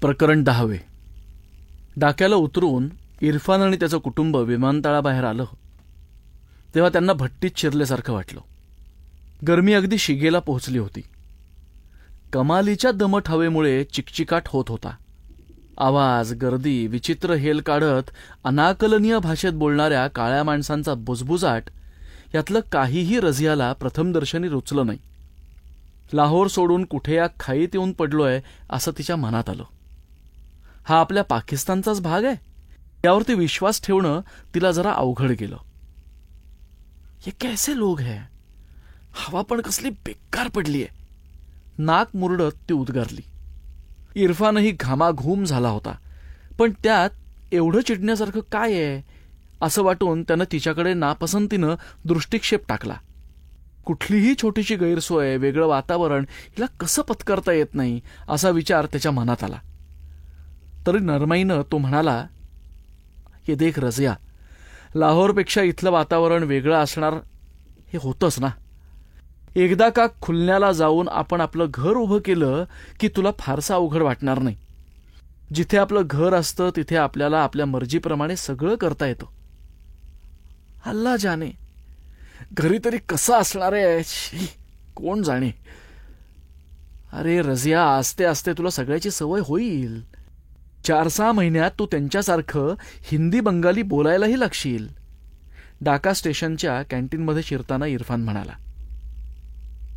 प्रकरण 10. डाक्याला उतरून इरफान आणि त्याचं कुटुंब विमानतळाबाहेर आलं तेव्हा त्यांना भट्टीत शिरल्यासारखं वाटलं. गरमी अगदी शिगेला पोहोचली होती. कमालीच्या दमट हवेमुळे चिकचिकाट होत होता. आवाज, गर्दी, विचित्र हेल काढत अनाकलनीय भाषेत बोलणाऱ्या काळ्या माणसांचा बुजबुजाट यातलं काहीही रझियाला प्रथमदर्शनी रुचलं नाही. लाहोर सोडून कुठे या खाईत येऊन पडलोय असं तिच्या मनात आलं. हा आपल्या पाकिस्तानचाच भाग आहे यावरती विश्वास ठेवणं तिला जरा अवघड गेलं. ये कैसे लोग हैं? हवा पण कसली बेकार पडलीये. नाक मुरडत ती उद्गारली. इरफानही घामाघूम झाला होता, पण त्यात एवढं चिडण्यासारखं काय आहे असं वाटून त्यानं तिच्याकडे नापसंतीनं दृष्टिक्षेप टाकला. कुठलीही छोटीशी गैरसोय, वेगळं वातावरण हिला कसं पत्करता येत नाही असा विचार त्याच्या मनात आला. तरी नरमाईनं तो म्हणाला, ये देख रझिया, लाहोरपेक्षा इथलं वातावरण वेगळं असणार हे होतंच ना. एकदा का खुलण्याला जाऊन आपण आपलं घर उभं केलं की तुला फारसा अवघड वाटणार नाही. जिथे आपलं घर असतं तिथे आपल्याला आपल्या मर्जीप्रमाणे सगळं करता येतं. अल्ला जाने घरी तरी कसं असणार आहे कोण जाणे. अरे रझिया, आस्ते आस्ते तुला सगळ्याची सवय होईल. 4-6 महिन्यात तू त्यांच्यासारखं हिंदी बंगाली बोलायलाही लागशील. डाका स्टेशनच्या कॅन्टीनमध्ये शिरताना इरफान म्हणाला.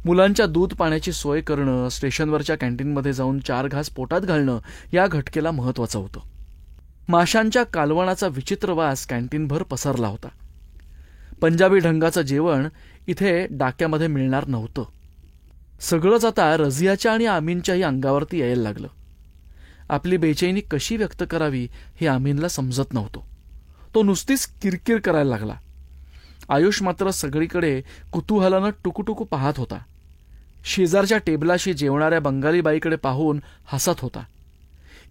मुलांच्या दूध पाण्याची सोय करणं, स्टेशनवरच्या कॅन्टीनमध्ये जाऊन 4 घास पोटात घालणं या घटकेला महत्वाचं होतं. माशांच्या कालवणाचा विचित्र वास कॅन्टीनभर पसरला होता. पंजाबी ढंगाचं जेवण इथे डाक्यामध्ये मिळणार नव्हतं. सगळंच आता रझियाच्या आणि आमीनच्याही अंगावरती यायला लागलं. आपली बेचैनी कशी व्यक्त करावी हे आमीनला समजत नव्हतं. तो नुसतीच किरकिर करायला लागला. आयुष मात्र सगळीकडे कुतूहलानं टुकूटुकू पाहत होता. शेजारच्या टेबलाशी जेवणाऱ्या बंगाली बाईकडे पाहून हसत होता.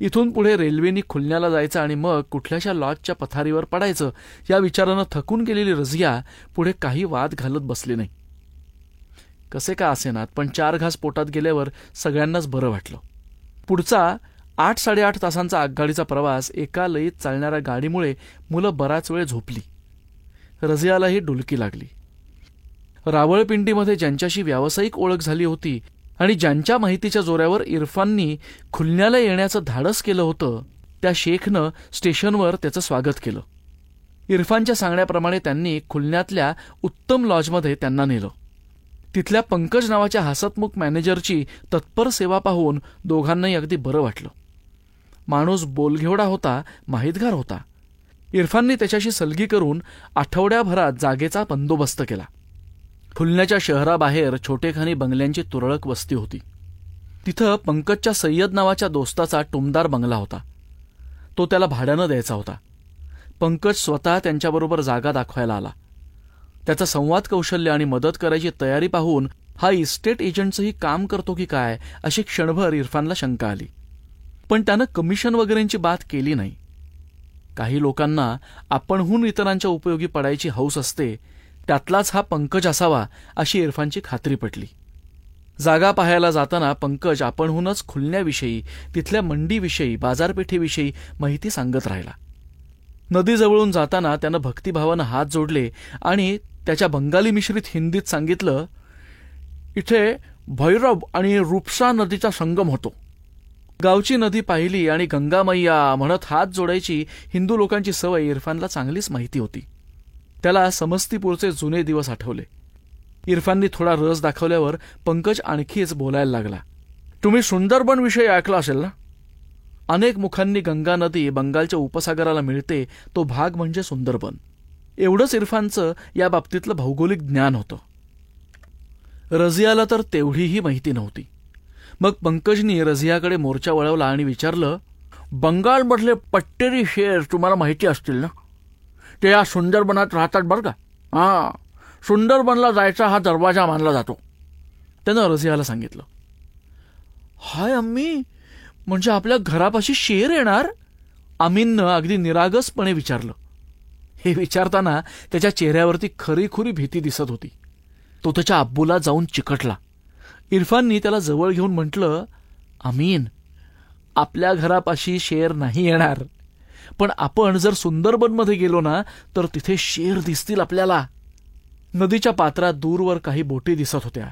इथून पुढे रेल्वेनी खुलण्याला जायचं आणि मग कुठल्याशा लॉजच्या पथारीवर पडायचं या विचारानं थकून गेलेली रझिया पुढे काही वाद घालत बसली नाही. कसे का असेनात, पण 4 घास पोटात गेल्यावर सगळ्यांनाच बरं वाटलं. पुढचा 8-8.5 तासांचा आगगाडीचा प्रवास एका लयीत चालणाऱ्या गाडीमुळे मुलं बराच वेळ झोपली. रझियालाही डुलकी लागली. रावळपिंडीमध्ये ज्यांच्याशी व्यावसायिक ओळख झाली होती आणि ज्यांच्या माहितीच्या जोऱ्यावर इरफाननी खुलण्याला येण्याचं धाडस केलं होतं त्या शेखनं स्टेशनवर त्याचं स्वागत केलं. इरफानच्या सांगण्याप्रमाणे त्यांनी खुलण्यातल्या उत्तम लॉजमध्ये त्यांना नेलं. तिथल्या पंकज नावाच्या हसतमुख मॅनेजरची तत्पर सेवा पाहून दोघांनाही अगदी बरं वाटलं. माणूस बोलघेवडा होता, माहितगार होता. इरफानने त्याच्याशी सलगी करून आठवड्याभरात जागेचा बंदोबस्त केला. खुलण्याच्या शहराबाहेर छोटेखानी बंगल्यांची तुरळक वस्ती होती. तिथं पंकजच्या सय्यद नावाच्या दोस्ताचा टुमदार बंगला होता. तो त्याला भाड्यानं द्यायचा होता. पंकज स्वतः त्यांच्याबरोबर जागा दाखवायला आला. त्याचा संवाद कौशल्य आणि मदत करायची तयारी पाहून हा इस्टेट एजंटचंही काम करतो की काय अशी क्षणभर इरफानला शंका आली. पण त्यानं कमिशन वगैरेंची बात केली नाही. काही लोकांना आपणहून इतरांच्या उपयोगी पडायची हौस असते, त्यातलाच हा पंकज असावा अशी इरफानची खात्री पटली. जागा पाहायला जाताना पंकज आपणहूनच खुलण्याविषयी, तिथल्या मंडीविषयी, बाजारपेठेविषयी माहिती सांगत राहिला. नदीजवळून जाताना त्यानं भक्तिभावानं हात जोडले आणि त्याच्या बंगाली मिश्रित हिंदीत सांगितलं, इथे भैरव आणि रूपसा नदीचा संगम होतो. गावची नदी पाहिली आणि गंगा मैया म्हणत हात जोडायची हिंदू लोकांची सवय इरफानला चांगलीच माहिती होती. त्याला समस्तीपूरचे जुने दिवस आठवले. इरफाननी थोडा रस दाखवल्यावर पंकज आणखीच बोलायला लागला. तुम्ही सुंदरबन विषयी ऐकला असेल ना? अनेक मुखांनी गंगा नदी बंगालच्या उपसागराला मिळते तो भाग म्हणजे सुंदरबन. एवढंच इरफानचं या बाबतीतलं भौगोलिक ज्ञान होतं. रझियाला तर तेवढीही माहिती नव्हती. मग पंकजनी रझियाकडे मोर्चा वळवला आणि विचारलं, बंगालमधले पट्टेरी शेर तुम्हाला माहिती असतील ना? ते या सुंदरबनात राहतात बरं का. हां, सुंदरबनला जायचा हा दरवाजा मानला जातो. त्यानं रझियाला सांगितलं. हाय अम्मी, म्हणजे आपल्या घरापाशी शेर येणार? आमीननं अगदी निरागसपणे विचारलं. हे विचारताना त्याच्या चेहऱ्यावरती खरीखुरी भीती दिसत होती. तो त्याच्या अब्बूला जाऊन चिकटला. इरफाननी त्याला जवळ घेऊन म्हटलं, आमीन, आपल्या घरापाशी शेर नाही येणार, पण आपण जर सुंदरबनमध्ये गेलो ना तर तिथे शेर दिसतील आपल्याला. नदीच्या पात्रात दूरवर काही बोटी दिसत होत्या.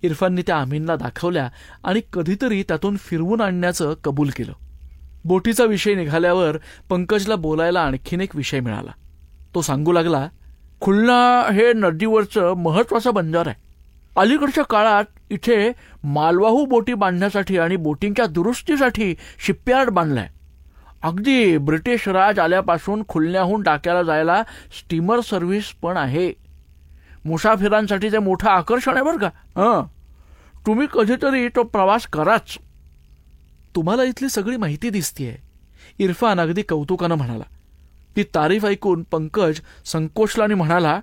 इरफानने त्या आमीनला दाखवल्या आणि कधीतरी त्यातून फिरवून आणण्याचं कबूल केलं. बोटीचा विषय निघाल्यावर पंकजला बोलायला आणखीन एक विषय मिळाला. तो सांगू लागला, खुलना हे नदीवरचं महत्वाचं बंदर आहे. अलीकडच्या काळात इथे मालवाहू बोटी बांधण्यासाठी आणि बोटींच्या दुरुस्तीसाठी शिपयार्ड बांधलाय. अगदी ब्रिटिश राज आल्यापासून खुलन्याहून टाक्याला जायला स्टीमर सर्व्हिस पण आहे. मुसाफिरांसाठी ते मोठं आकर्षण आहे बरं का. तुम्ही कधीतरी तो प्रवास कराच. तुम्हाला इथली सगळी माहिती दिसतीये, इरफान अगदी कौतुकानं म्हणाला. ती तारीफ ऐकून पंकज संकोचल्याने म्हणाला,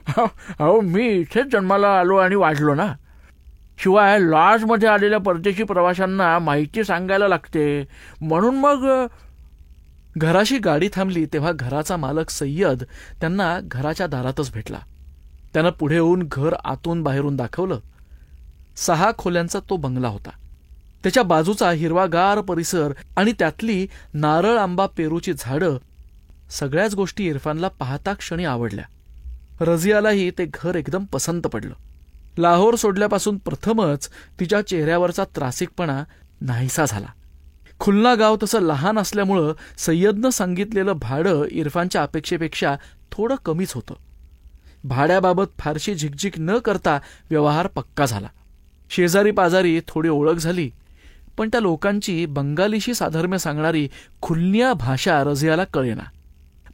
अहो मी इथेच जन्माला आलो आणि वाढलो ना. शिवाय लॉजमध्ये आलेल्या परदेशी प्रवाशांना माहिती सांगायला लागते, म्हणून मग. घराशी गाडी थांबली तेव्हा घराचा मालक सय्यद त्यांना घराच्या दारातच भेटला. त्यानं पुढे येऊन घर आतून बाहेरून दाखवलं. 6 खोल्यांचा तो बंगला होता. त्याच्या बाजूचा हिरवागार परिसर आणि त्यातली नारळ, आंबा, पेरूची झाडं, सगळ्याच गोष्टी इरफानला पाहता क्षणी आवडल्या. रझियालाही ते घर एकदम पसंत पडलं. लाहोर सोडल्यापासून प्रथमच तिच्या चेहऱ्यावरचा त्रासिकपणा नाहीसा झाला. खुलना गाव तसं लहान असल्यामुळं सय्यदनं सांगितलेलं भाडं इरफानच्या अपेक्षेपेक्षा थोडं कमीच होतं. भाड्याबाबत फारशी झिकझिक न करता व्यवहार पक्का झाला. शेजारी पाजारी थोडी ओळख झाली, पण त्या लोकांची बंगालीशी साधर्म्य सांगणारी खुलनिया भाषा रझियाला कळेना.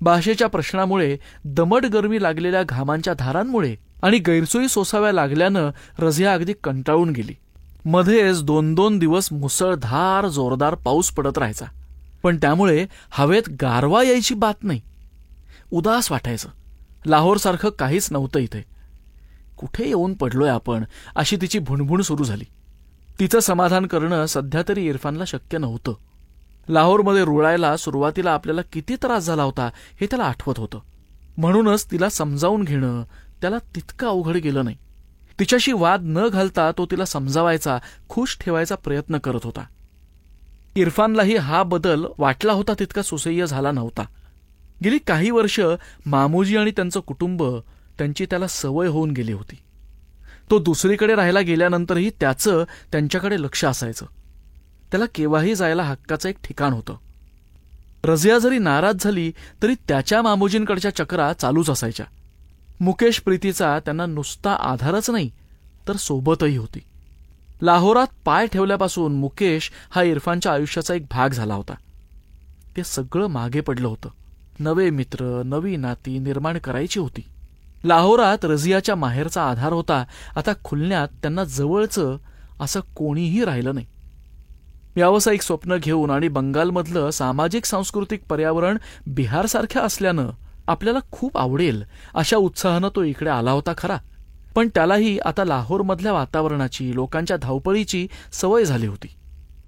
भाषेच्या प्रश्नामुळे, दमट गरमी लागलेल्या घामांच्या धारांमुळे आणि गैरसोयी सोसाव्या लागल्यानं रझिया अगदी कंटाळून गेली. मध्येच 2-2 दिवस मुसळधार जोरदार पाऊस पडत राहायचा, पण त्यामुळे हवेत गारवा यायची बात नाही. उदास वाटायचं. लाहोरसारखं काहीच नव्हतं इथे. कुठे येऊन पडलोय आपण, अशी तिची भुणभुण सुरू झाली. तिचं समाधान करणं सध्या तरी इरफानला शक्य नव्हतं. लाहोरमध्ये रुळायला सुरुवातीला आपल्याला किती त्रास झाला होता हे त्याला आठवत होतं. म्हणूनच तिला समजावून घेणं त्याला तितकं अवघड गेलं नाही. तिच्याशी वाद न घालता तो तिला समजावायचा, खुश ठेवायचा प्रयत्न करत होता. इरफानलाही हा बदल वाटला होता तितका सुसह्य झाला नव्हता. गेली काही वर्ष मामूजी आणि त्यांचं कुटुंब, त्यांची त्याला सवय होऊन गेली होती. तो दुसरीकडे राहायला गेल्यानंतरही त्याचं त्यांच्याकडे लक्ष असायचं. त्याला केव्हाही जायला हक्काचं एक ठिकाण होतं. रझिया जरी नाराज झाली तरी त्याच्या मामूजींकडच्या चक्रा चालूच असायच्या. मुकेश प्रीतीचा त्यांना नुसता आधारच नाही तर सोबतही होती. लाहोरात पाय ठेवल्यापासून मुकेश हा इरफानच्या आयुष्याचा एक भाग झाला होता. ते सगळं मागे पडलं होतं. नवे मित्र, नवी नाती निर्माण करायची होती. लाहोरात रझियाच्या माहेरचा आधार होता. आता खुलण्यात त्यांना जवळचं असं कोणीही राहिलं नाही. व्यावसायिक स्वप्न घेऊन आणि बंगालमधलं सामाजिक सांस्कृतिक पर्यावरण बिहारसारख्या असल्यानं आपल्याला खूप आवडेल अशा उत्साहानं तो इकडे आला होता खरा, पण त्यालाही आता लाहोरमधल्या वातावरणाची, लोकांच्या धावपळीची सवय झाली होती.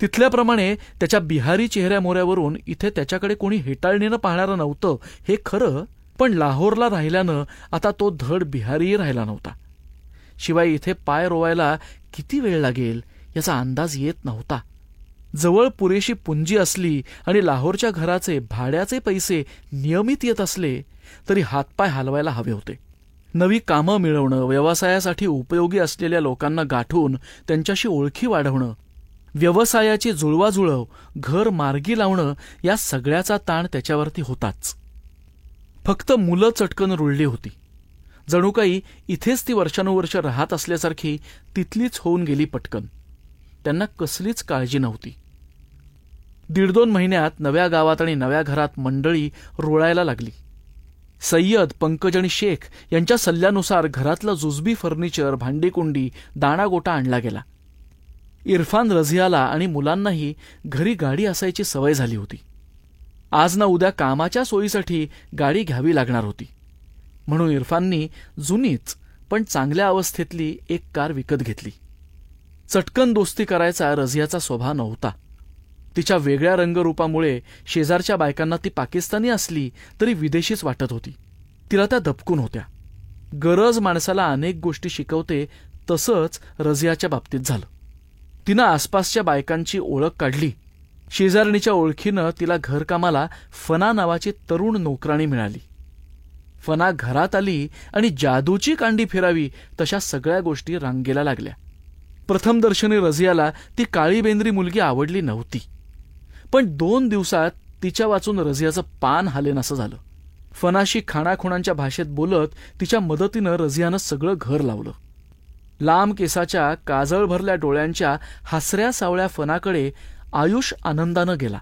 तिथल्याप्रमाणे त्याच्या बिहारी चेहऱ्यामोऱ्यावरून इथे त्याच्याकडे कोणी हेटाळणीनं पाहणारं नव्हतं हे खरं, पण लाहोरला राहिल्यानं आता तो धड बिहारीही राहिला नव्हता. शिवाय इथे पाय रोवायला किती वेळ लागेल याचा अंदाज येत नव्हता. जवळ पुरेशी पुंजी असली आणि लाहोरच्या घराचे भाड्याचे पैसे नियमित येत असले तरी हातपाय हलवायला हवे होते. नवी कामं मिळवणं, व्यवसायासाठी उपयोगी असलेल्या लोकांना गाठून त्यांच्याशी ओळखी वाढवणं, व्यवसायाची जुळवाजुळव, घर मार्गी लावणं, या सगळ्याचा ताण त्याच्यावरती होताच. फक्त मुलं चटकन रुळली होती. जणू काही इथेच ती वर्षानुवर्ष राहत असल्यासारखी तिथलीच होऊन गेली पटकन. त्यांना कसलीच काळजी नव्हती. 1.5-2 महिन्यात नव्या गावात आणि नव्या घरात मंडळी रुळायला लागली. सय्यद, पंकज आणि शेख यांच्या सल्ल्यानुसार घरातलं जुजबी फर्निचर, भांडीकुंडी, दाणागोटा आणला गेला. इरफान, रझियाला आणि मुलांनाही घरी गाडी असायची सवय झाली होती. आज ना उद्या कामाच्या सोयीसाठी गाडी घ्यावी लागणार होती. म्हणून इरफाननी जुनीच पण चांगल्या अवस्थेतली एक कार विकत घेतली. चटकन दोस्ती करायचा रझियाचा स्वभाव नव्हता. तिच्या वेगळ्या रंगरूपामुळे शेजारच्या बायकांना ती पाकिस्तानी असली तरी विदेशीच वाटत होती. तिला त्या दपकून होत्या. गरज माणसाला अनेक गोष्टी शिकवते, तसंच रझियाच्या बाबतीत झालं. तिनं आसपासच्या बायकांची ओळख काढली. शेजारणीच्या ओळखीनं तिला घरकामाला फना नावाची तरुण नोकराणी मिळाली. फना घरात आली आणि जादूची कांडी फिरावी तशा सगळ्या गोष्टी रांगेला लागल्या. प्रथमदर्शनी रझियाला ती काळी बेंद्री मुलगी आवडली नव्हती, पण 2 दिवसात तिच्या वाचून रझियाचं पान हालेनासं झालं. फनाशी खाणाखुणांच्या भाषेत बोलत तिच्या मदतीनं रझियानं सगळं घर लावलं. लांब केसाच्या काजळ भरल्या डोळ्यांच्या हसऱ्या सावळ्या फनाकडे आयुष आनंदानं गेला.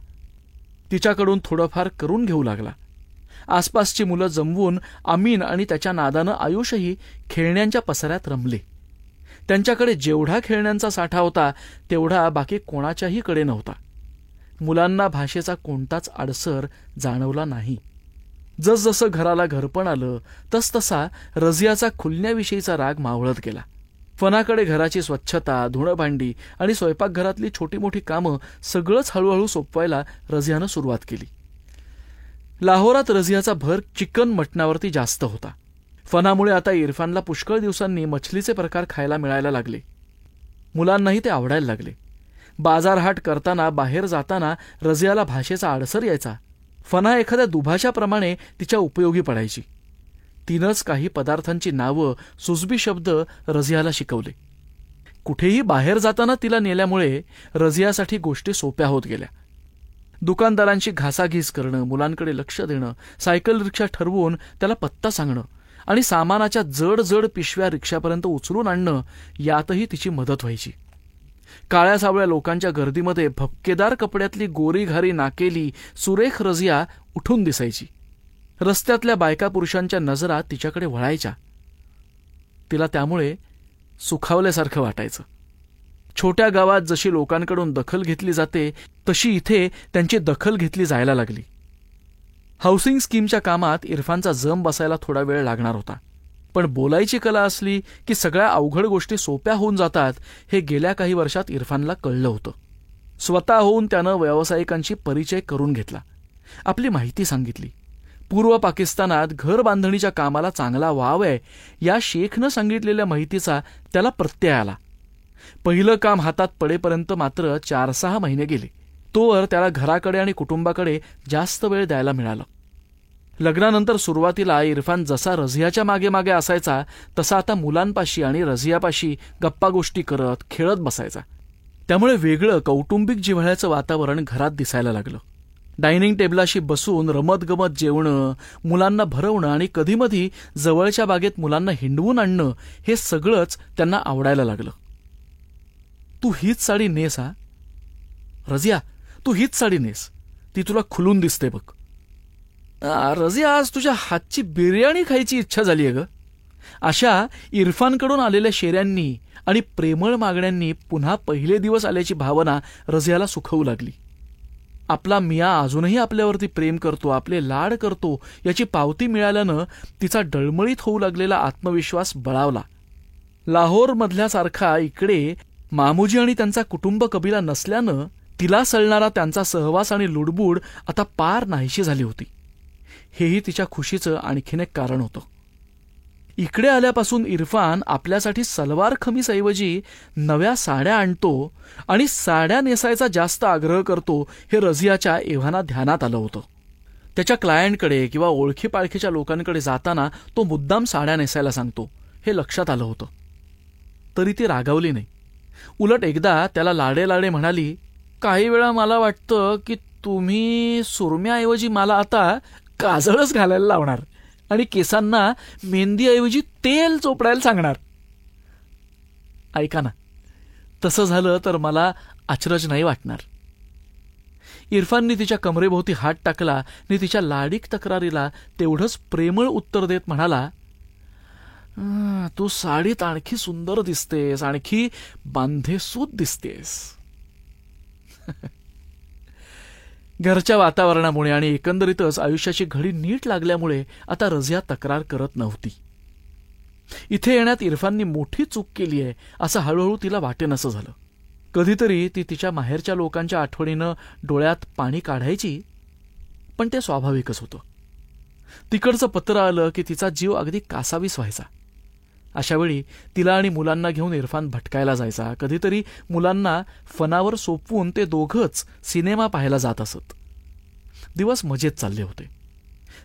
तिच्याकडून थोडंफार करून घेऊ लागला. आसपासची मुलं जमवून अमीन आणि त्याच्या नादानं आयुषही खेळण्यांच्या पसाऱ्यात रमले. त्यांच्याकडे जेवढा खेळण्यांचा साठा होता तेवढा बाकी कोणाच्याही कडे नव्हता. मुलांना भाषेचा कोणताच अडसर जाणवला नाही. जसजसं घराला घरपण आलं तसतसा रझियाचा खुलण्याविषयीचा राग मावळत गेला. फनाकडे घराची स्वच्छता, धुणंभांडी आणि स्वयंपाकघरातली छोटी मोठी कामं सगळंच हळूहळू सोपवायला रझियानं सुरुवात केली. लाहोरात रझियाचा भर चिकन मटणावरती जास्त होता. फनामुळे आता इरफानला पुष्कळ दिवसांनी मछलीचे प्रकार खायला मिळायला लागले. मुलांनाही ते आवडायला लागले. बाजारहाट करताना, बाहेर जाताना रझियाला भाषेचा अडसर यायचा. फना एखाद्या दुभाषाप्रमाणे तिच्या उपयोगी पडायची. तिनंच काही पदार्थांची नावं, सुजबी शब्द रझियाला शिकवले. कुठेही बाहेर जाताना तिला नेल्यामुळे रझियासाठी गोष्टी सोप्या होत गेल्या. दुकानदारांची घासाघीस करणं, मुलांकडे लक्ष देणं, सायकल रिक्षा ठरवून त्याला पत्ता सांगणं आणि सामानाच्या जड जड पिशव्या रिक्षापर्यंत उचलून आणणं यातही तिची मदत व्हायची. काळ्या सावळ्या लोकांच्या गर्दीमध्ये भपकेदार कपड्यातली गोरी घारी नाकेली सुरेख रझिया उठून दिसायची. रस्त्यातल्या बायका पुरुषांच्या नजरा तिच्याकडे वळायच्या. तिला त्यामुळे सुखावल्यासारखं वाटायचं. छोट्या गावात जशी लोकांकडून दखल घेतली जाते तशी इथे त्यांची दखल घेतली जायला लागली. हाऊसिंग स्कीमच्या कामात इरफानचा जम बसायला थोडा वेळ लागणार होता, पण बोलायची कला असली की सगळ्या अवघड गोष्टी सोप्या होऊन जातात हे गेल्या काही वर्षात इरफानला कळलं होतं. स्वतःहून त्यानं व्यावसायिकांशी परिचय करून घेतला. आपली माहिती सांगितली. पूर्व पाकिस्तानात घर बांधणीच्या कामाला चांगला वाव आहे या शेखनं सांगितलेल्या माहितीचा त्याला प्रत्यय आला. पहिलं काम हातात पडेपर्यंत मात्र 4-6 महिने गेले. तोवर त्याला घराकडे आणि कुटुंबाकडे जास्त वेळ द्यायला मिळाला. लग्नानंतर सुरुवातीला इरफान जसा रझियाच्या मागे मागे असायचा तसा आता मुलांपाशी आणि रझियापाशी गप्पा गोष्टी करत खेळत बसायचा. त्यामुळे वेगळं कौटुंबिक जिव्हाळ्याचं वातावरण घरात दिसायला लागलं. डायनिंग टेबलाशी बसून रमतगमत जेवणं, मुलांना भरवणं आणि कधीमधी जवळच्या बागेत मुलांना हिंडवून आणणं हे सगळंच त्यांना आवडायला लागलं. तू हीच साडी नेस हा रझिया, तू हीच साडी नेस, ती तुला खुलून दिसते बघ. रझिया, आज तुझ्या हातची बिर्याणी खायची इच्छा झालीय ग. अशा इरफानकडून आलेल्या शेऱ्यांनी आणि प्रेमळ मागण्यांनी पुन्हा पहिले दिवस आल्याची भावना रझियाला सुखवू लागली. आपला मिया अजूनही आपल्यावरती प्रेम करतो, आपले लाड करतो याची पावती मिळाल्यानं तिचा डळमळीत होऊ लागलेला आत्मविश्वास बळावला. लाहोरमधल्यासारखा इकडे मामूजी आणि त्यांचा कुटुंब कबिला नसल्यानं तिला सळणारा त्यांचा सहवास आणि लुडबुड आता पार नाहीशी झाली होती. हेही तिच्या खुशीचं आणखीन एक कारण होतं. इकडे आल्यापासून इरफान आपल्यासाठी सलवार खमीसऐवजी नव्या साड्या आणतो आणि साड्या नेसायचा जास्त आग्रह करतो हे रझियाच्या एव्हाना ध्यानात आलं होतं. त्याच्या क्लायंटकडे किंवा ओळखी पाळखीच्या लोकांकडे जाताना तो मुद्दाम साड्या नेसायला सांगतो हे लक्षात आलं होतं. तरी ती रागावली नाही. उलट एकदा त्याला लाडे लाडे म्हणाली, काही वेळा मला वाटतं की तुम्ही सुरम्याऐवजी मला आता काजळच घालायला लावणार आणि केसांना मेहंदीऐवजी तेल चोपडायला सांगणार. ऐका ना, तसं झालं तर मला अचरज नाही वाटणार. इरफानने तिच्या कमरेभोवती हात टाकला आणि तिच्या लाडीक तक्रारीला तेवढंच प्रेमळ उत्तर देत म्हणाला, तू साडीत आणखी सुंदर दिसतेस, आणखी बांधेसूद दिसतेस. घरच्या वातावरणामुळे आणि एकंदरीतच आयुष्याची घडी नीट लागल्यामुळे आता रझिया तक्रार करत नव्हती. इथे येण्यात इरफाननी मोठी चूक केली आहे असं हळूहळू तिला वाटेनसं झालं. कधीतरी ती तिच्या माहेरच्या लोकांच्या आठवणीनं डोळ्यात पाणी काढायची, पण ते स्वाभाविकच होतं. तिकडचं पत्र आलं की तिचा जीव अगदी कासावीस व्हायचा. अशावेळी तिला आणि मुलांना घेऊन इरफान भटकायला जायचा. कधीतरी मुलांना फनावर सोपवून ते दोघंच सिनेमा पाहायला जात असत. दिवस मजेत चालले होते.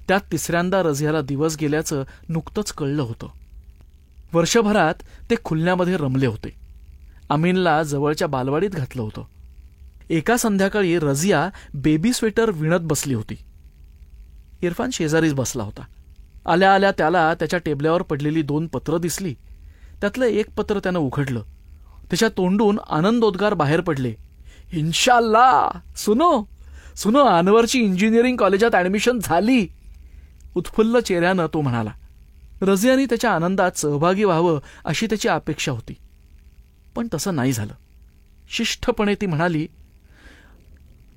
त्यात तिसऱ्यांदा रझियाला दिवस गेल्याचं नुकतंच कळलं होतं. वर्षभरात ते खुलण्यामध्ये रमले होते. अमीनला जवळच्या बालवाडीत घातलं होतं. एका संध्याकाळी रझिया बेबी स्वेटर विणत बसली होती. इरफान शेजारीच बसला होता. आल्या आल्या त्याला त्याच्या टेबलावर पडलेली 2 पत्रं दिसली. त्यातलं एक पत्र त्यानं उघडलं. त्याच्या तोंडून आनंदोद्गार बाहेर पडले. इन्शाअल्लाह, सुनो अनवरची इंजिनिअरिंग कॉलेजात ऍडमिशन झाली. उत्फुल्ल चेहऱ्यानं तो म्हणाला. रझियाने त्याच्या आनंदात सहभागी व्हावं अशी त्याची अपेक्षा होती, पण तसं नाही झालं. शिष्टपणे ती म्हणाली,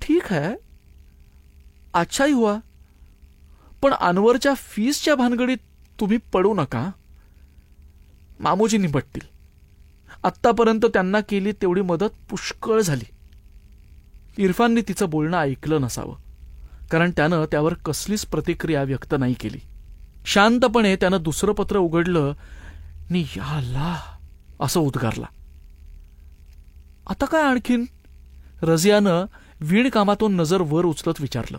ठीक है, अच्छा ही हुआ, पण अनवरच्या फीसच्या भानगडीत तुम्ही पडू नका. मामूजी निपटतील. आत्तापर्यंत त्यांना केली तेवढी मदत पुष्कळ झाली. इरफानने तिचं बोलणं ऐकलं नसावं, कारण त्यानं त्यावर कसलीच प्रतिक्रिया व्यक्त नाही केली. शांतपणे त्यानं दुसरं पत्र उघडलं नि या अल्लाह असं उद्गारला. आता काय आणखीन? रझियानं विणकामातून नजर वर उचलत विचारलं.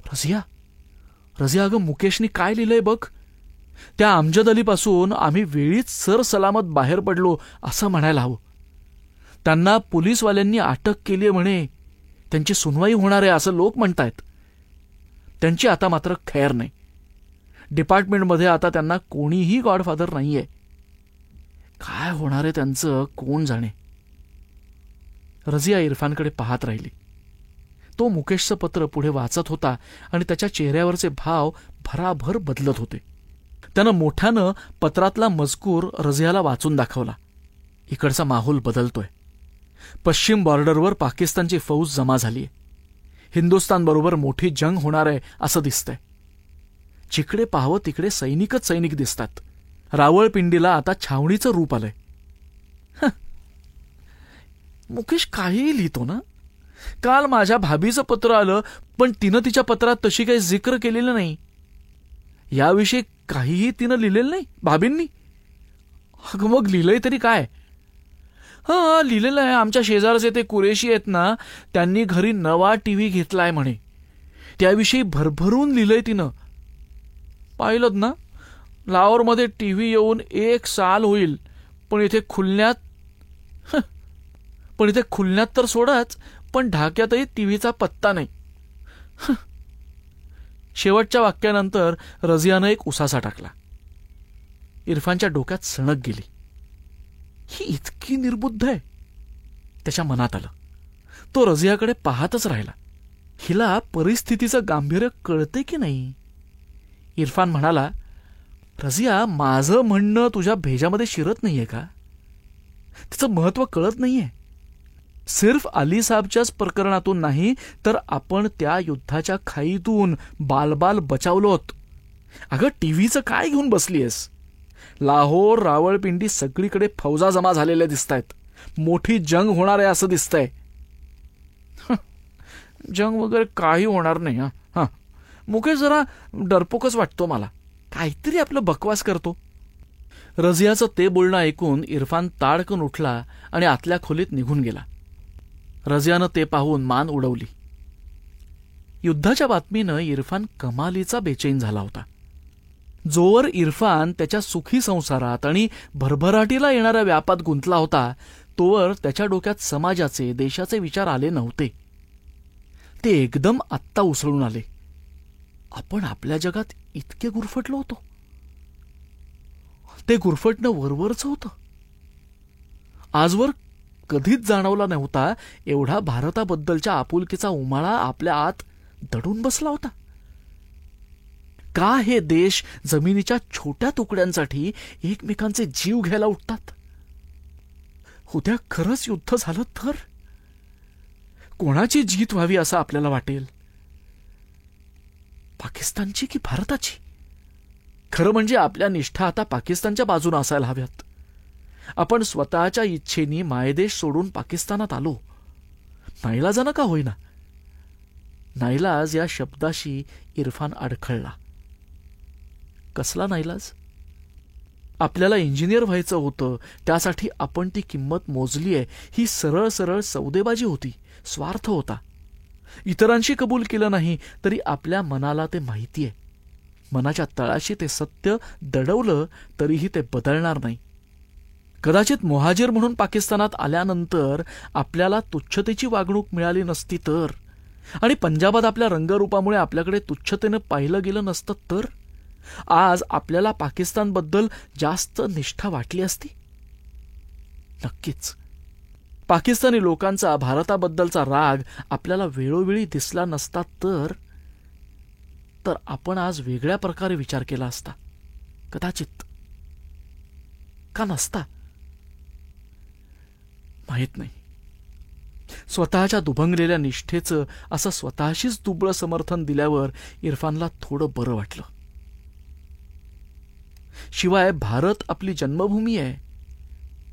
रझिया अगं, मुकेशनी काय लिहिलंय बघ. त्या अमजद अलीपासून आम्ही वेळीच सरसलामत बाहेर पडलो असं म्हणायला हवं. त्यांना पोलीसवाल्यांनी अटक केली म्हणे. त्यांची सुनवाई होणार आहे असं लोक म्हणतायत. त्यांची आता मात्र खैर नाही. डिपार्टमेंटमध्ये आता त्यांना कोणीही गॉडफादर नाहीये. काय होणार आहे त्यांचं कोण जाणे. रझिया इरफानकडे पाहत राहिली. तो मुकेशचं पत्र पुढे वाचत होता आणि त्याच्या चेहऱ्यावरचे भाव भराभर बदलत होते. त्यानं मोठ्यानं पत्रातला मजकूर रझियाला वाचून दाखवला. इकडचा माहोल बदलतोय. पश्चिम बॉर्डरवर पाकिस्तानची फौज जमा झालीय. हिंदुस्थानबरोबर मोठी जंग होणार आहे असं दिसतंय. जिकडे पाहावं तिकडे सैनिकच सैनिक दिसतात. रावळपिंडीला आता छावणीचं रूप आलंय. मुकेश काहीही लिहितो ना. काल माझ्या भाभीचं पत्र आलं, पण तिनं तिच्या पत्रात तशी काही जिक्र केलेलं नाही. याविषयी काहीही तिनं लिहिलेलं नाही भाभींनी. अगं मग लिहिलंय तरी काय? लिहिलेलं आहे. आमच्या शेजारचे ते कुरेशी आहेत ना, त्यांनी घरी नवा टीव्ही घेतलाय म्हणे. त्याविषयी भरभरून लिहिलंय तिनं. पाहिलं ना, लाहोरमध्ये टीव्ही येऊन 1 साल होईल, पण इथे खुलण्यात तर सोडाच, पण ढाक्यातही टीव्हीचा पत्ता नाही. शेवटच्या वाक्यानंतर रझियानं एक उसासा टाकला. इरफानच्या डोक्यात सणक गेली. ही इतकी निर्बुद्ध आहे, त्याच्या मनात आलं. तो रझियाकडे पाहतच राहिला. हिला परिस्थितीचं गांभीर्य कळते की नाही? इरफान म्हणाला, रझिया, माझं म्हणणं तुझ्या भेजामध्ये शिरत नाहीये का? तिचं महत्व कळत नाहीये. सिर्फ अली साहेबच्याच प्रकरणातून नाही, तर आपण त्या युद्धाच्या खाईतून बालबाल बचावलोत. अगं, टीव्हीचं काय घेऊन बसलीयस? लाहोर, रावळपिंडी सगळीकडे फौजा जमा झालेल्या दिसतायत. मोठी जंग होणार आहे असं दिसतंय. जंग वगैरे काही होणार नाही. मुकेश जरा डरपोकच वाटतो मला. काहीतरी आपलं बकवास करतो. रझियाचं ते बोलणं ऐकून इरफान ताडकन उठला आणि आतल्या खोलीत निघून गेला. रझियानं ते पाहून मान उडवली. युद्धाच्या बातमीनं इरफान कमालीचा बेचैन झाला होता. जोवर इरफान त्याच्या सुखी संसारात आणि भरभराटीला येणाऱ्या व्यापात गुंतला होता, तोवर त्याच्या डोक्यात समाजाचे, देशाचे विचार आले नव्हते. ते एकदम आत्ता उसळून आले. आपण आपल्या जगात इतके गुरफटलो होतो. ते गुरफटणं वरवरचं होतं. आजवर कधीच जाणवला नव्हता एवढा भारताबद्दलच्या आपुलकीचा उमाळा आपल्या आत दडून बसला होता. का हे देश जमिनीच्या छोट्या तुकड्यांसाठी एकमेकांचे जीव घ्यायला उठतात? उद्या खरंच युद्ध झालं तर कोणाची जीत व्हावी असं आपल्याला वाटेल? पाकिस्तानची की भारताची? खरं म्हणजे आपल्या निष्ठा आता पाकिस्तानच्या बाजूने असायला हव्यात. आपण स्वतःच्या इच्छेने मायदेश सोडून पाकिस्तानात आलो. नाईलाजानं का होईना. नाईलाज या शब्दाशी इरफान अडखळला. कसला नाईलाज? आपल्याला इंजिनियर व्हायचं होतं, त्यासाठी आपण ती किंमत मोजली आहे. ही सरळ सरळ सौदेबाजी होती, स्वार्थ होता. इतरांशी कबूल केलं नाही तरी आपल्या मनाला ते माहिती आहे. मनाच्या तळाशी ते सत्य दडवलं तरीही ते बदलणार नाही. कदाचित मुहाजीर म्हणून पाकिस्तानात आल्यानंतर आपल्याला तुच्छतेची वागणूक मिळाली नसती तर, आणि पंजाबात आपल्या रंगरूपामुळे आपल्याकडे तुच्छतेनं पाहिलं गेलं नसतं तर, आज आपल्याला पाकिस्तानबद्दल जास्त निष्ठा वाटली असती. नक्कीच पाकिस्तानी लोकांचा भारताबद्दलचा राग आपल्याला वेळोवेळी दिसला नसता तर आपण आज वेगळ्या प्रकारे विचार केला असता. कदाचित. का नसता माहित नाही. स्वतःच्या दुभंगलेल्या निष्ठेचं असं स्वतःशीच दुबळं समर्थन दिल्यावर इरफानला थोडं बरं वाटलं. शिवाय भारत आपली जन्मभूमी आहे.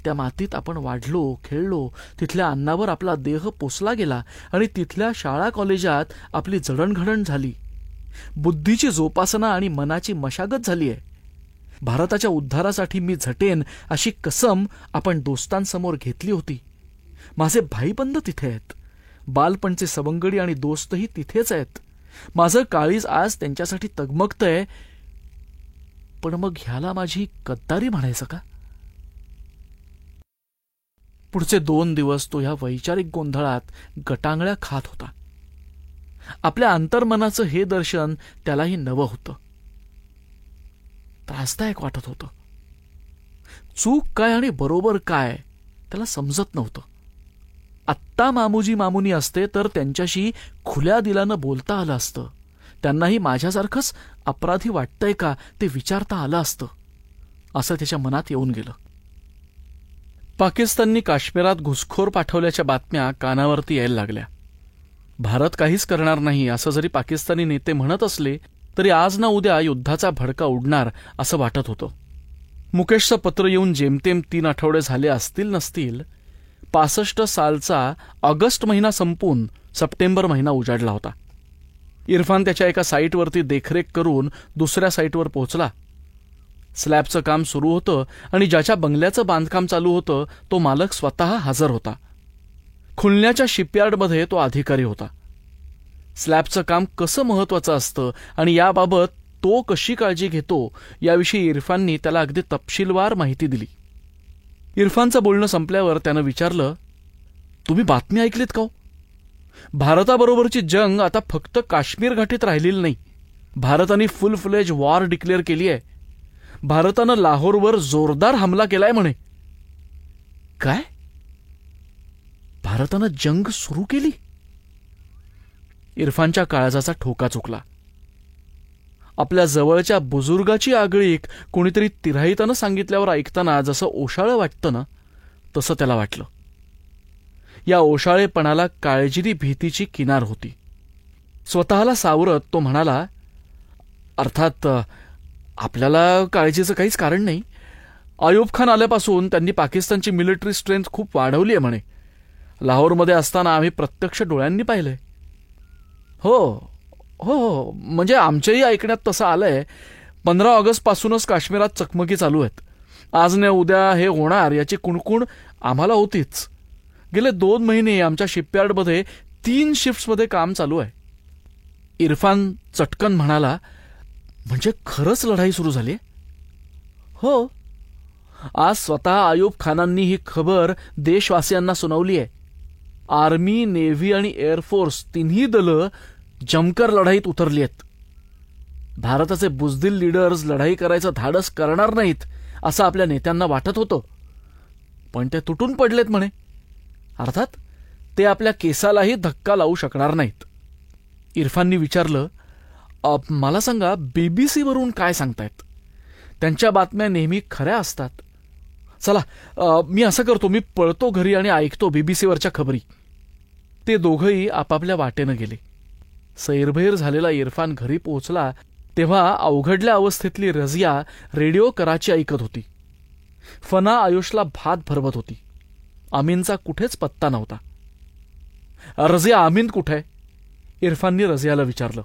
त्या मातीत आपण वाढलो, खेळलो, तिथल्या अन्नावर आपला देह पोसला गेला आणि तिथल्या शाळा कॉलेजात आपली जडणघडण झाली. बुद्धीची जोपासना आणि मनाची मशागत झाली आहे. भारताच्या उद्धारासाठी मी झटेन अशी कसम आपण दोस्तांसमोर घेतली होती. माझे भाईबंद तिथे आहेत. बालपणचे सवंगडी आणि दोस्तही तिथेच आहेत. माझं काळीज आज त्यांच्यासाठी तगमगतंय. पण मग ह्याला माझी गद्दारी म्हणायचं का? पुढचे 2 दिवस तो ह्या वैचारिक गोंधळात गटांगळ्या खात होता. आपल्या अंतर्मनाचं हे दर्शन त्यालाही नवं होतं. त्रासदायक वाटत होतं. चूक काय आणि बरोबर काय त्याला समजत नव्हतं. आत्ता मामूजी मामुनी असते तर त्यांच्याशी खुल्या दिलानं बोलता आलं असतं. त्यांनाही माझ्यासारखंच अपराधी वाटतंय का ते विचारता आलं असतं, असं त्याच्या मनात येऊन गेलं. पाकिस्ताननी काश्मीरात घुसखोर पाठवल्याच्या बातम्या कानावरती यायला लागल्या. भारत काहीच करणार नाही असं जरी पाकिस्तानी नेते म्हणत असले तरी आज ना उद्या युद्धाचा भडका उडणार असं वाटत होतं. मुकेशचं पत्र येऊन जेमतेम 3 आठवडे झाले असतील नसतील. 65 सालचा ऑगस्ट महिना संपून सप्टेंबर महिना उजाडला होता. इरफान त्याच्या एका साईटवरती देखरेख करून दुसऱ्या साईटवर पोहोचला. स्लॅबचं काम सुरू होतं आणि ज्याच्या बंगल्याचं बांधकाम चालू होतं तो मालक स्वतः हजर होता. खुलण्याच्या शिपयार्डमध्ये तो अधिकारी होता. स्लॅबचं काम कसं महत्वाचं असतं आणि याबाबत तो कशी काळजी घेतो याविषयी इरफाननी त्याला अगदी तपशीलवार माहिती दिली. इरफानचं बोलणं संपल्यावर त्यानं विचारलं, तुम्ही बातमी ऐकलीत का? भारताबरोबरची जंग आता फक्त काश्मीर घाटीत राहिलेली नाही. भारताने फुल फ्लेज वॉर डिक्लेअर केली आहे. भारतानं लाहोरवर जोरदार हमला केलाय म्हणे. काय? भारतानं जंग सुरू केली? इरफानच्या काळजाचा ठोका चुकला. आपल्या जवळच्या बुजुर्गाची आगळीक कोणीतरी तिराहितानं सांगितल्यावर ऐकताना जसं ओशाळं वाटतं ना, तसं त्याला वाटलं. या ओशाळेपणाला काळजिरी भीतीची किनार होती. स्वतःला सावरत तो म्हणाला, अर्थात आपल्याला काळजीचं काहीच कारण नाही. अयूब खान आल्यापासून त्यांनी पाकिस्तानची मिलिटरी स्ट्रेंथ खूप वाढवली आहे म्हणे. लाहोरमध्ये असताना आम्ही प्रत्यक्ष डोळ्यांनी पाहिलंय. हो हो, म्हणजे आमच्याही ऐकण्यात तसं आलंय. 15 ऑगस्टपासूनच काश्मीरात चकमकी चालू आहेत. आज न उद्या हे होणार याची कुणकुण आम्हाला होतीच. गेले 2 महिने आमच्या शिपयार्डमध्ये 3 शिफ्ट्समध्ये काम चालू आहे. इरफान चटकन म्हणाला, म्हणजे खरंच लढाई सुरू झाली? हो. आज स्वतः अयूब खानांनी ही खबर देशवासियांना सुनावली आहे. आर्मी, नेव्ही आणि एअरफोर्स तिन्ही दलं जमकर लढाईत उतरली आहेत. भारताचे बुजदिल लीडर्स लढाई करायचं धाडस करणार नाहीत असं आपल्या नेत्यांना वाटत होतं, पण ते तुटून पडलेत म्हणे. अर्थात ते आपल्या केसालाही धक्का लावू शकणार नाहीत. इरफाननी विचारलं, मला सांगा, बीबीसीवरून काय सांगतायत? त्यांच्या बातम्या नेहमी खऱ्या असतात. चला, मी असं करतो, मी पळतो घरी आणि ऐकतो बीबीसीवरच्या खबरी. ते दोघंही आपापल्या वाटेनं गेले. सैरभैर झालेला इरफान घरी पोहोचला तेव्हा अवघडल्या अवस्थेतली रझिया रेडिओ कराची ऐकत होती. फना आयुषला भात भरवत होती. अमीनचा कुठेच पत्ता नव्हता. रझिया, अमीन कुठे? इरफाननी रझियाला विचारलं.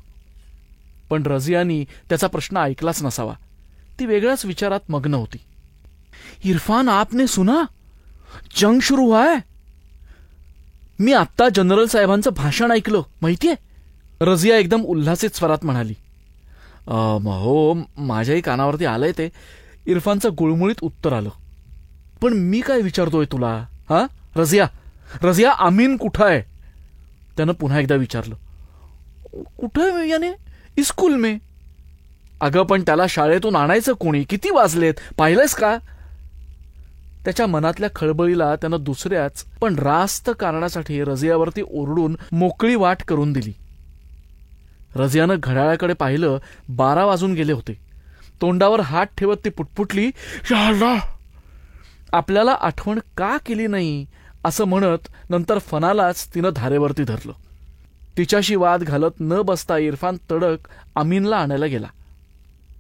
पण रझियानी त्याचा प्रश्न ऐकलाच नसावा. ती वेगळ्याच विचारात मग्न होती. इरफान, आपने सुना? जंग सुरू हुआ है. मी आत्ता जनरल साहेबांचं भाषण ऐकलं, माहितीये? रझिया एकदम उल्हासित स्वरात म्हणाली. हो, माझ्याही कानावरती आलंय ते, इरफानचं गुळमुळीत उत्तर आलं. पण मी काय विचारतोय तुला? हा रझिया, रझिया, अमीन कुठं आहे? त्यानं पुन्हा एकदा विचारलं. कुठं याने? स्कूल में. अगं, पण त्याला शाळेतून आणायचं कोणी? किती वाजलेत, पाहिलंयस का? त्याच्या मनातल्या खळबळीला त्यानं दुसऱ्याच पण रास्त कारणासाठी रझियावरती ओरडून मोकळी वाट करून दिली. रझियानं घड्याळाकडे पाहिलं. 12 वाजून गेले होते. तोंडावर हात ठेवत ती पुटपुटली, या अल्लाह, आपल्याला आठवण का केली नाही असं म्हणत नंतर फनालाच तिनं धारेवरती धरलं. तिच्याशी वाद घालत न बसता इरफान तडक अमीनला आणायला गेला.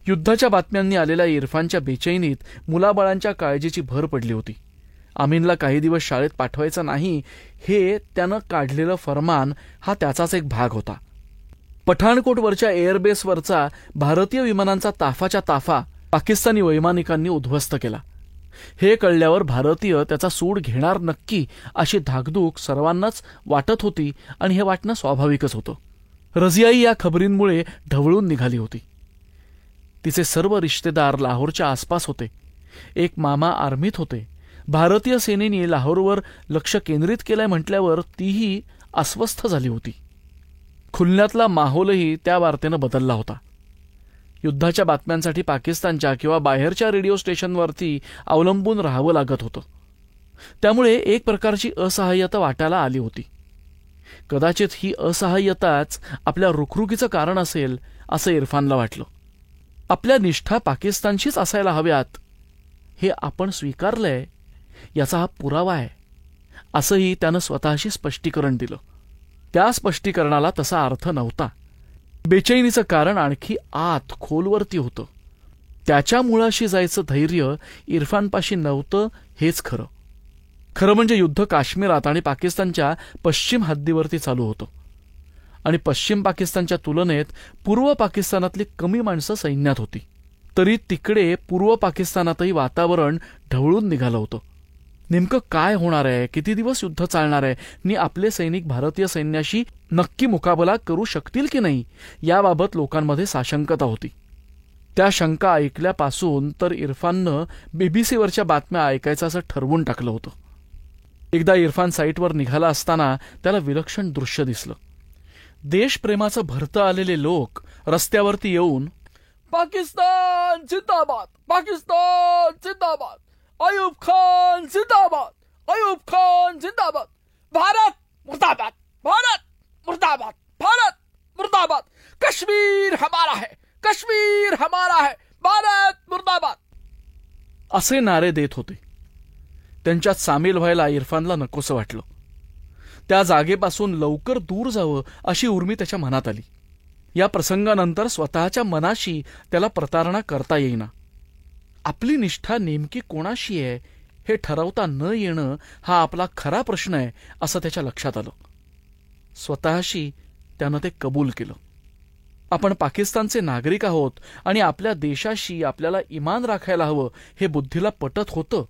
युद्धाच्या बातम्यांनी आलेल्या इरफानच्या बेचैनीत मुलाबाळांच्या काळजीची भर पडली होती. अमीनला काही दिवस शाळेत पाठवायचं नाही हे त्यानं काढलेलं फरमान हा त्याचाच एक भाग होता. पठाणकोटवरच्या एअरबेसवरचा भारतीय विमानांचा ताफाच्या ताफा पाकिस्तानी वैमानिकांनी उद्ध्वस्त केला. हे कळल्यावर भारतीय त्याचा सूड घेणार नक्की अशी धाकधूक सर्वांनाच वाटत होती आणि हे वाटणं स्वाभाविकच होतं. रझियाई या खबरींमुळे ढवळून निघाली होती. तिचे सर्व रिश्तेदार लाहोरच्या आसपास होते. एक मामा आर्मीत होते. भारतीय सेनेने लाहोरवर लक्ष केंद्रित केलंय म्हटल्यावर तीही अस्वस्थ झाली होती. खुलण्यातला माहोलही त्या वार्तेनं बदलला होता. युद्धाच्या बातम्यांसाठी पाकिस्तानच्या किंवा बाहेरच्या रेडिओ स्टेशनवरती अवलंबून राहावं लागत होतं. त्यामुळे एक प्रकारची असहाय्यता वाटायला आली होती. कदाचित ही असहाय्यताच आपल्या रुखरुखीचं कारण असेल असं इरफानला वाटलं. आपल्या निष्ठा पाकिस्तानशीच असायला हव्यात हे आपण स्वीकारलंय याचा हा पुरावा आहे असंही त्यानं स्वतःशी स्पष्टीकरण दिलं. त्या स्पष्टीकरणाला तसा अर्थ नव्हता. बेचैनीचं कारण आणखी आत खोलवरती होतं. त्याच्या मुळाशी जायचं धैर्य इरफानपाशी नव्हतं हेच खरं. खरं म्हणजे युद्ध काश्मीरात आणि पाकिस्तानच्या पश्चिम हद्दीवरती चालू होतं आणि पश्चिम पाकिस्तानच्या तुलनेत पूर्व पाकिस्तानातली कमी माणसं सैन्यात होती. तरी तिकडे पूर्व पाकिस्तानातही वातावरण ढवळून निघालं होतं. नेमकं काय होणार आहे, किती दिवस युद्ध चालणार आहे आणि आपले सैनिक भारतीय सैन्याशी नक्की मुकाबला करू शकतील की नाही याबाबत लोकांमध्ये साशंकता होती. त्या शंका ऐकल्यापासून तर इरफाननं बीबीसीवरच्या बातम्या ऐकायचं असं ठरवून टाकलं होतं. एकदा इरफान साईटवर निघाला असताना त्याला विलक्षण दृश्य दिसलं. देशप्रेमाचं भरतं आलेले लोक रस्त्यावरती येऊन पाकिस्तान जिंदाबाद, पाकिस्तान जिंदाबाद, अयूब खान जिंदाबाद, अयूब खान जिंदाबाद, भारत मुर्दाबाद, भारत मुर्दाबाद, भारत मुर्दाबाद, कश्मीर हमारा है, कश्मीर हमारा है, भारत मुर्दाबाद असे नारे देत होते. त्यांच्यात सामील व्हायला इरफानला नकोसं वाटलं. त्या जागेपासून लवकर दूर जावं अशी उर्मी त्याच्या मनात आली. या प्रसंगानंतर स्वतःच्या मनाशी त्याला प्रतारणा करता येईना. आपली निष्ठा नेमकी कोणाशी आहे हे ठरवता न येणं हा आपला खरा प्रश्न आहे असं त्याच्या लक्षात आलं. स्वतःशी त्यानं ते कबूल केलं. आपण पाकिस्तानचे नागरिक आहोत आणि आपल्या देशाशी आपल्याला इमान राखायला हवं हे बुद्धीला पटत होतं.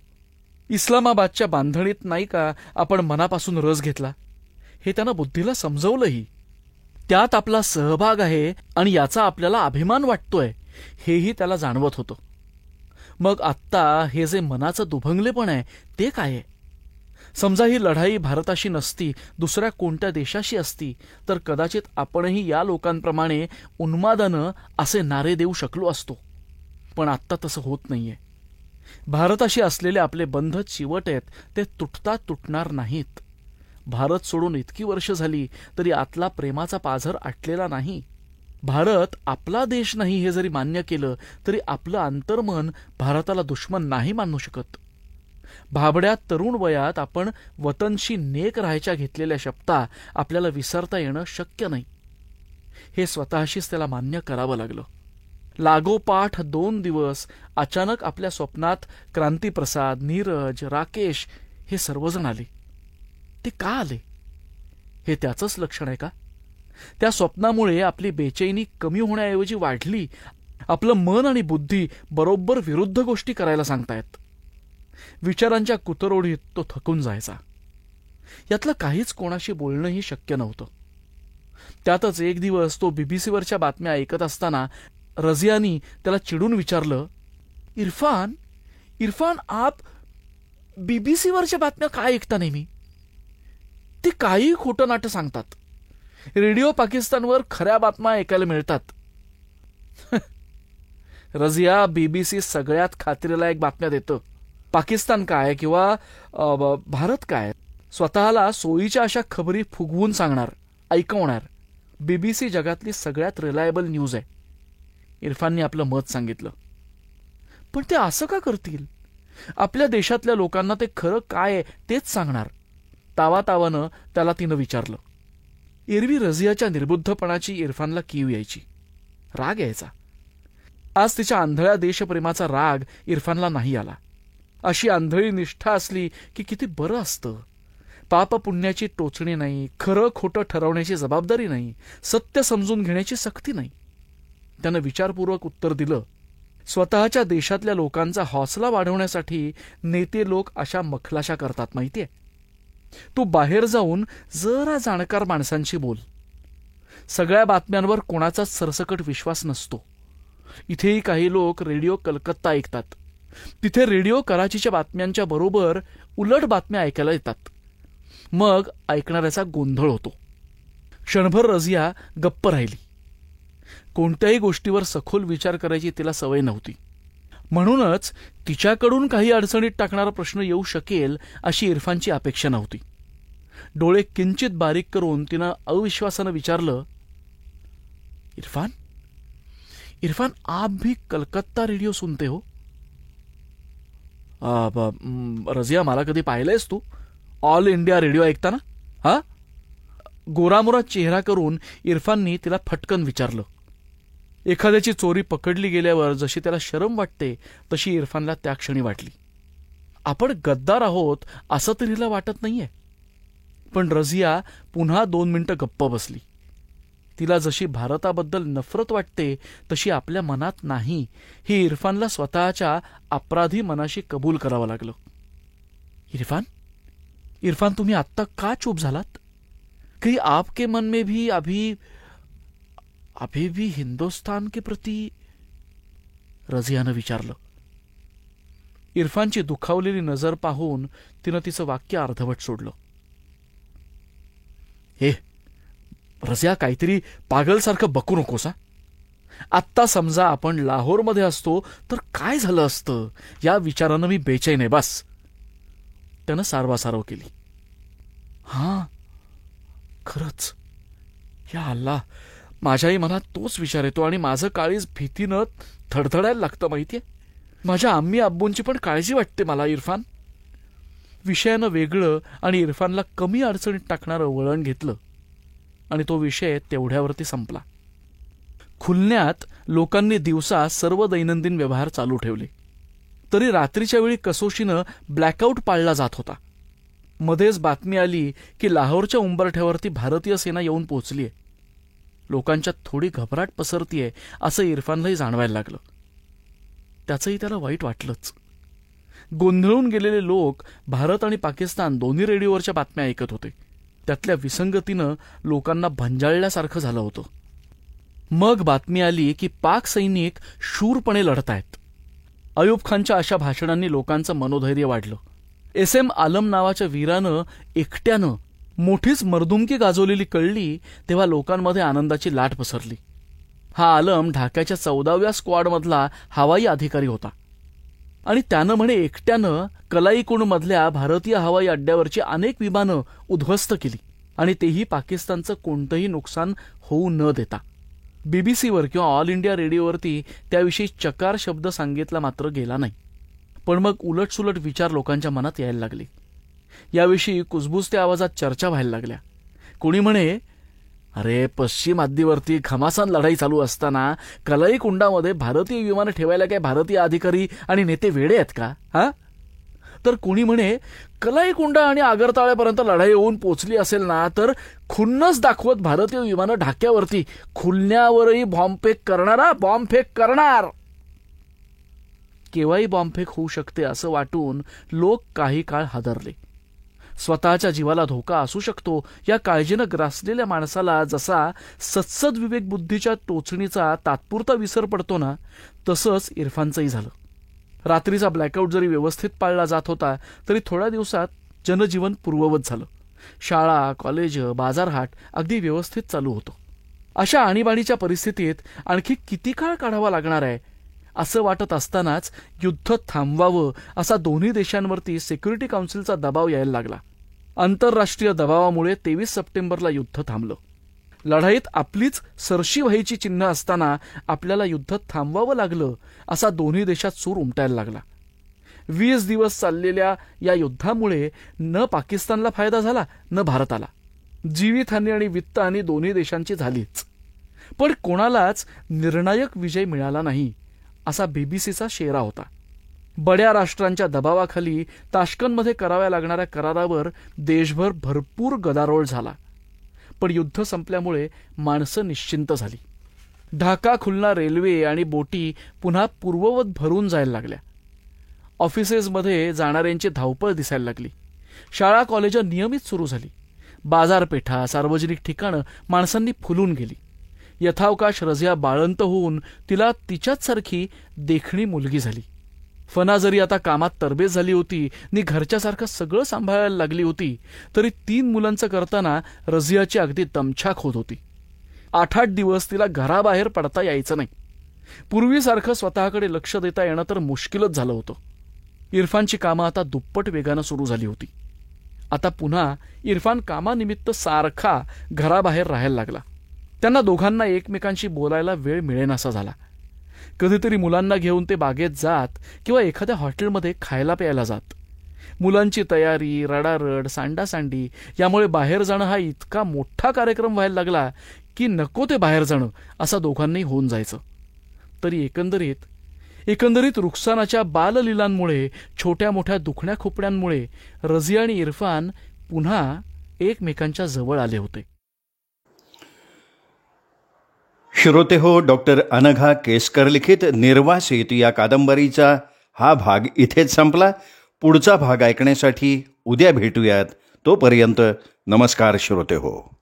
इस्लामाबादच्या बांधणीत नाही का आपण मनापासून रस घेतला हे त्यानं बुद्धीला समजवलंही. त्यात आपला सहभाग आहे आणि याचा आपल्याला अभिमान वाटतोय हेही त्याला जाणवत होतं. मग आत्ता हे जे मनाचं दुभंगलेपण आहे ते काय आहे? समजा ही लढाई भारताशी नसती, दुसऱ्या कोणत्या देशाशी असती तर कदाचित आपणही या लोकांप्रमाणे उन्मादानं असे नारे देऊ शकलो असतो. पण आत्ता तसं होत नाहीये. भारताशी असलेले आपले बंध चिवट आहेत, ते तुटता तुटणार नाहीत. भारत सोडून इतकी वर्ष झाली तरी आतला प्रेमाचा पाझर आटलेला नाही. भारत आपला देश नाही हे जरी मान्य केलं तरी आपलं अंतर्मन भारताला दुश्मन नाही मानू शकत. भाबड्या तरुण वयात आपण वतनशी नेक राहायच्या घेतलेल्या शपथा आपल्याला विसरता येणं शक्य नाही. हे स्वतःशीच त्याला मान्य करावं लागलं. लागोपाठ 2 दिवस अचानक आपल्या स्वप्नात क्रांतीप्रसाद, नीरज, राकेश हे सर्वजण आले. ते का आले हे त्याचंच लक्षण आहे का? त्या स्वप्नामुळे आपली बेचैनी कमी होण्याऐवजी वाढली. आपलं मन आणि बुद्धी बरोबर विरुद्ध गोष्टी करायला सांगतायत. विचारांच्या कुतरोडीत तो थकून जायचा. यातलं काहीच कोणाशी बोलणंही शक्य नव्हतं. त्यातच एक दिवस तो बीबीसीवरच्या बातम्या ऐकत असताना रझियानी त्याला चिडून विचारलं, इरफान इरफान आप बीबीसीवरच्या बातम्या काय ऐकता नेहमी? ते काही खोटं नाटं सांगतात. रेडिओ पाकिस्तानवर खऱ्या बातम्या ऐकायला मिळतात. रझिया, बीबीसी सगळ्यात खात्रीलायक बातम्या देतं. पाकिस्तान काय किंवा भारत काय, स्वतःला सोयीच्या अशा खबरी फुगवून सांगणार, ऐकवणार बीबीसी जगातली सगळ्यात रिलायबल न्यूज आहे. इरफानने आपलं मत सांगितलं. पण ते असं का करतील? आपल्या देशातल्या लोकांना ते खरं काय आहे तेच सांगणार, तावातावानं त्याला तिनं विचारलं. एरवी रझियाच्या निर्बुद्धपणाची इरफानला कीव यायची, राग यायचा. आज तिच्या आंधळ्या देशप्रेमाचा राग इरफानला नाही आला. अशी आंधळी निष्ठा असली की किती बरं असतं. पाप पुण्याची टोचणी नाही, खरं खोटं ठरवण्याची जबाबदारी नाही, सत्य समजून घेण्याची सक्ती नाही. त्यानं विचारपूर्वक उत्तर दिलं, स्वतःच्या देशातल्या लोकांचा हौसला वाढवण्यासाठी नेते लोक अशा मखलाशा करतात माहितीये. तू बाहेर जाऊन जरा जाणकार माणसांशी बोल. सगळ्या बातम्यांवर कोणाचाच सरसकट विश्वास नसतो. इथेही काही लोक रेडिओ कलकत्ता ऐकतात. तिथे रेडिओ कराचीच्या बातम्यांच्या बरोबर उलट बातम्या ऐकायला येतात. मग ऐकणाऱ्याचा गोंधळ होतो. क्षणभर रझिया गप्प राहिली. कोणत्याही गोष्टीवर सखोल विचार करायची तिला सवय नव्हती. म्हणूनच तिच्याकडून काही अडचणीत टाकणारा प्रश्न येऊ शकेल अशी इरफानची अपेक्षा नव्हती. डोळे किंचित बारीक करून तिनं अविश्वासानं विचारलं, इरफान इरफान आप भी कलकत्ता रेडिओ सुनते हो? रझिया, मला कधी पाहिलंयस तू ऑल इंडिया रेडिओ ऐकताना? हा? गोरामोरा चेहरा करून इरफाननी तिला फटकन विचारलं. एखाद्याची चोरी पकडली गेल्यावर जशी त्याला शरम वाटते तशी इरफानला त्या क्षणी वाटली. आपण गद्दार आहोत असं तर हिला वाटत नाहीये. पण रझिया पुन्हा 2 मिनिटं गप्प बसली. तिला जशी भारताबद्दल नफरत वाटते तशी आपल्या मनात नाही हे इरफानला स्वतःच्या अपराधी मनाशी कबूल करावं लागलं. इरफान इरफान तुम्ही आत्ता का चूप झालात? कहीं आपके मन में भी अभी भी हिंदुस्तान के प्रति? रझियानं विचारलं. इरफानची दुखावलेली नजर पाहून तिनं तिचं वाक्य अर्धवट सोडलं. हे रझिया, काहीतरी पागलसारखं बकू नकोस. आत्ता समजा आपण लाहोरमध्ये असतो तर काय झालं असतं या विचारानं मी बेचैन आहे. बस. त्यानं सारवासारव केली. हां, खरंच. या अल्लाह, माझ्याही मनात तोच विचार येतो आणि माझं काळीज भीतीनं थडथडायला लागतं माहितीये. माझ्या आम्मी अब्बूंची पण काळजी वाटते मला. इरफान विषयानं वेगळं आणि इरफानला कमी अडचणीत टाकणारं वळण घेतलं आणि तो विषय तेवढ्यावरती संपला. खुलण्यात लोकांनी दिवसा सर्व दैनंदिन व्यवहार चालू ठेवले. तरी रात्रीच्या वेळी कसोशीनं ब्लॅकआउट पाळला जात होता. मध्येच बातमी आली की लाहोरच्या उंबरठ्यावरती भारतीय सेना येऊन पोहोचलीय. लोकांच्यात थोडी घबराट पसरतीये असं इरफानलाही जाणवायला लागलं. त्याचंही त्याला वाईट वाटलंच. गोंधळून गेलेले लोक भारत आणि पाकिस्तान दोन्ही रेडिओवरच्या बातम्या ऐकत होते. त्यातल्या विसंगतीनं लोकांना भंजाळल्यासारखं झालं होतं. मग बातमी आली की पाक सैनिक शूरपणे लढतायत. अयूब खानच्या अशा भाषणांनी लोकांचं मनोधैर्य वाढलं. SM आलम नावाच्या वीरानं एकट्यानं मोठीच मर्दुमकी गाजवलेली कळली तेव्हा लोकांमध्ये आनंदाची लाट पसरली. हा आलम ढाक्याच्या 14व्या स्क्वॉडमधला हवाई अधिकारी होता आणि त्यानं म्हणे एकट्यानं कलाईकुंडमधल्या भारतीय हवाई अड्ड्यावरची अनेक विमानं उद्ध्वस्त केली आणि तेही पाकिस्तानचं कोणतंही नुकसान होऊ न देता. बीबीसीवर किंवा ऑल इंडिया रेडिओवरती त्याविषयी चकार शब्द सांगितला मात्र गेला नाही. पण मग उलटसुलट विचार लोकांच्या मनात यायला लागले. याविषयी कुजबुजत्या आवाजात चर्चा व्हायला लागल्या. कोणी म्हणे, अरे पश्चिम हद्दीवरती घमासान लढाई चालू असताना कलाई कुंडामध्ये भारतीय विमानं ठेवायला काय भारतीय अधिकारी आणि नेते वेडे आहेत का? हा? तर कोणी म्हणे, कलाई कुंडा आणि आगरताळ्यापर्यंत लढाई होऊन पोचली असेल ना तर खुन्नस दाखवत भारतीय विमानं ढाक्यावरती खुलण्यावरही बॉम्बफेक करणार. केव्हाही बॉम्बफेक होऊ शकते असं वाटून लोक काही काळ हादरले. स्वतःच्या जीवाला धोका असू शकतो या काळजीनं ग्रासलेल्या माणसाला जसा सत्सद विवेकबुद्धीच्या टोचणीचा तात्पुरता विसर पडतो ना, तसंच इरफानचंही झालं. रात्रीचा ब्लॅकआउट जरी व्यवस्थित पाळला जात होता तरी थोड्या दिवसात जनजीवन पूर्ववत झालं. शाळा, कॉलेज, बाजारहाट अगदी व्यवस्थित चालू होतं. अशा आणीबाणीच्या परिस्थितीत आणखी किती काळ काढावा लागणार आहे असं वाटत असतानाच युद्ध थांबवावं असा दोन्ही देशांवरती सिक्युरिटी काउन्सिलचा दबाव यायला लागला. आंतरराष्ट्रीय दबावामुळे 23 सप्टेंबरला युद्ध थांबलं. लढाईत आपलीच सरशी व्हायची चिन्ह असताना आपल्याला युद्ध थांबवावं लागलं असा दोन्ही देशात सूर उमटायला लागला. 20 दिवस चाललेल्या या युद्धामुळे न पाकिस्तानला फायदा झाला न भारताला. जीवितहानी आणि वित्तहानी दोन्ही देशांची झालीच, पण कोणालाच निर्णायक विजय मिळाला नाही असा बीबीसीचा शेरा होता. बड्या राष्ट्रांच्या दबावाखाली ताश्कंदमध्ये कराव्या लागणाऱ्या करारावर देशभर भरपूर गदारोळ झाला. पण युद्ध संपल्यामुळे माणसं निश्चिंत झाली. ढाका खुलना रेल्वे आणि बोटी पुन्हा पूर्ववत भरून जायला लागल्या. ऑफिसेसमध्ये जाणाऱ्यांची धावपळ दिसायला लागली. शाळा कॉलेजं नियमित सुरू झाली. बाजारपेठा, सार्वजनिक ठिकाणं माणसांनी फुलून गेली. यथावकाश रझिया बाळंत होऊन तिला तिच्याच सारखी देखणी मुलगी झाली. फना जरी आता कामात तरबेज झाली होती नि घरच्यासारखं सगळं सांभाळायला लागली होती, तरी 3 मुलांचं करताना रझियाची अगदी दमछाक होत होती. 8-8 दिवस तिला घराबाहेर पडता यायचं नाही. पूर्वीसारखं स्वतःकडे लक्ष देता येणं तर मुश्किलच झालं होतं. इरफानची कामं आता दुप्पट वेगानं सुरू झाली होती. आता पुन्हा इरफान कामानिमित्त सारखा घराबाहेर राहायला लागला. त्यांना दोघांना एकमेकांशी बोलायला वेळ मिळेनासा झाला. कधीतरी मुलांना घेऊन ते बागेत जात किंवा एखाद्या हॉटेलमध्ये खायला प्यायला जात. मुलांची तयारी, रडारड, सांडासांडी यामुळे बाहेर जाणं हा इतका मोठा कार्यक्रम व्हायला लागला की नको ते बाहेर जाणं असं दोघांनाही होऊन जायचं. तरी एकंदरीत रुखसानाच्या बाललीलांमुळे, छोट्या मोठ्या दुखण्या खुपड्यांमुळे रझिया आणि इरफान पुन्हा एकमेकांच्या जवळ आले होते. श्रोते हो, डॉक्टर अनघा केसकर लिखित निर्वासित या कादंबरीचा हा भाग इथेच संपला. पुढचा भाग ऐकण्यासाठी उद्या भेटूयात. तोपर्यंत नमस्कार श्रोते हो.